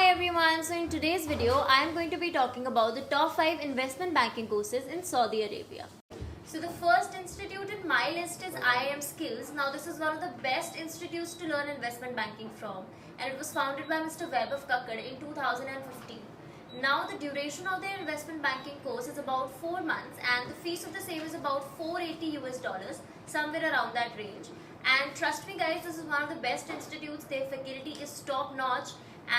Hi everyone, so in today's video I am going to be talking about the top 5 investment banking courses in Saudi Arabia. So the first institute in my list is IIM Skills. Now this is one of the best institutes to learn investment banking from, and it was founded by Mr. Webb of Kakkad in 2015. Now the duration of their investment banking course is about 4 months and the fees of the same is about $480, somewhere around that range. And trust me guys, this is one of the best institutes. Their faculty is top notch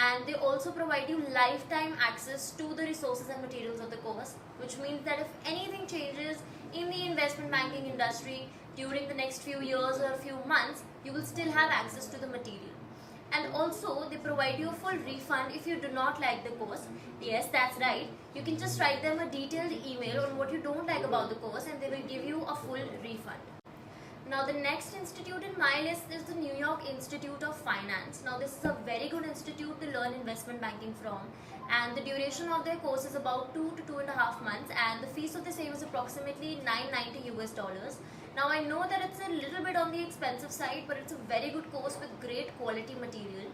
and they also provide you lifetime access to the resources and materials of the course, which means that if anything changes in the investment banking industry during the next few years or a few months, you will still have access to the material. And also they provide you a full refund if you do not like the course. Yes, that's right. You can just write them a detailed email on what you don't like about the course and they will give you a full refund. Now the next institute in my list is the New York Institute of Finance. Now this is a very good institute to learn investment banking from, and the duration of their course is about 2 to 2.5 months and the fees of the same is approximately $990. Now I know that it's a little bit on the expensive side, but it's a very good course with great quality material,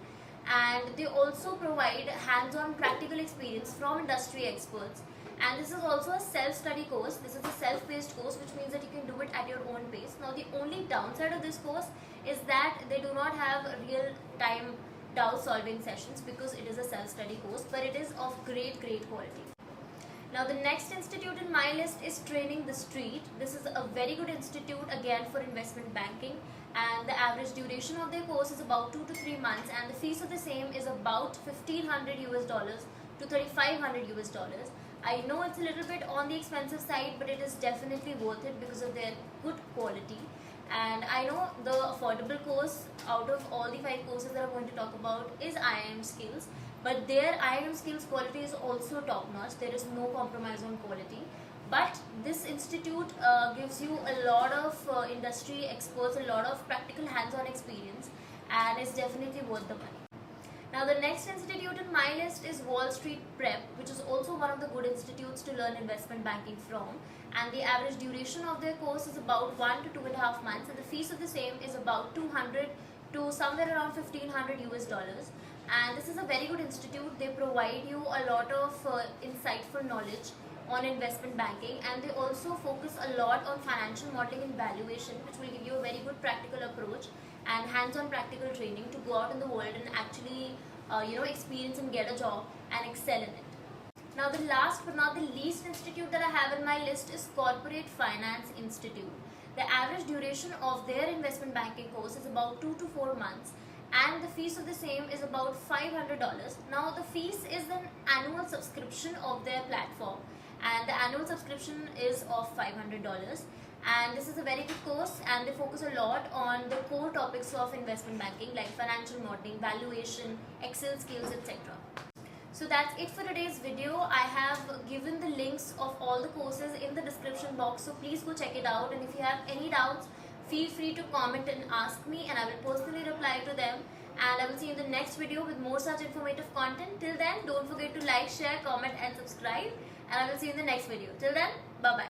and they also provide hands-on practical experience from industry experts. And this is also a self-study course. This is a self-paced course, which means that you can do it at your own pace. Now the only downside of this course is that they do not have real-time doubt solving sessions because it is a self-study course, but it is of great quality. Now the next institute in my list is Training the Street. This is a very good institute again for investment banking, and the average duration of their course is about 2 to 3 months and the fees of the same is about $1,500 to $3,500. I know it's a little bit on the expensive side, but it is definitely worth it because of their good quality. And I know the affordable course out of all the 5 courses that I'm going to talk about is IIM Skills, but their IIM Skills quality is also top notch. There is no compromise on quality. But this institute gives you a lot of industry experts, a lot of practical hands-on experience, and is definitely worth the money. Now the next institute in my list is Wall Street Prep, which is also one of the good institutes to learn investment banking from, and the average duration of their course is about 1 to 2.5 months and the fees of the same is about $200 to somewhere around $1,500. And this is a very good institute. They provide you a lot of insightful knowledge on investment banking, and they also focus a lot on financial modeling and valuation, which will give you a very good practical approach and hands-on practical training to go out in the world and actually experience and get a job and excel in it. Now the last but not the least institute that I have in my list is Corporate Finance Institute. The average duration of their investment banking course is about 2 to 4 months and the fees of the same is about $500. Now the fees is an annual subscription of their platform, and the annual subscription is of $500. And this is a very good course and they focus a lot on the core topics of investment banking like financial modeling, valuation, Excel skills, etc. So that's it for today's video. I have given the links of all the courses in the description box, so please go check it out, and if you have any doubts, feel free to comment and ask me and I will personally reply to them. And I will see you in the next video with more such informative content. Till then, don't forget to like, share, comment and subscribe, and I will see you in the next video. Till then, bye bye.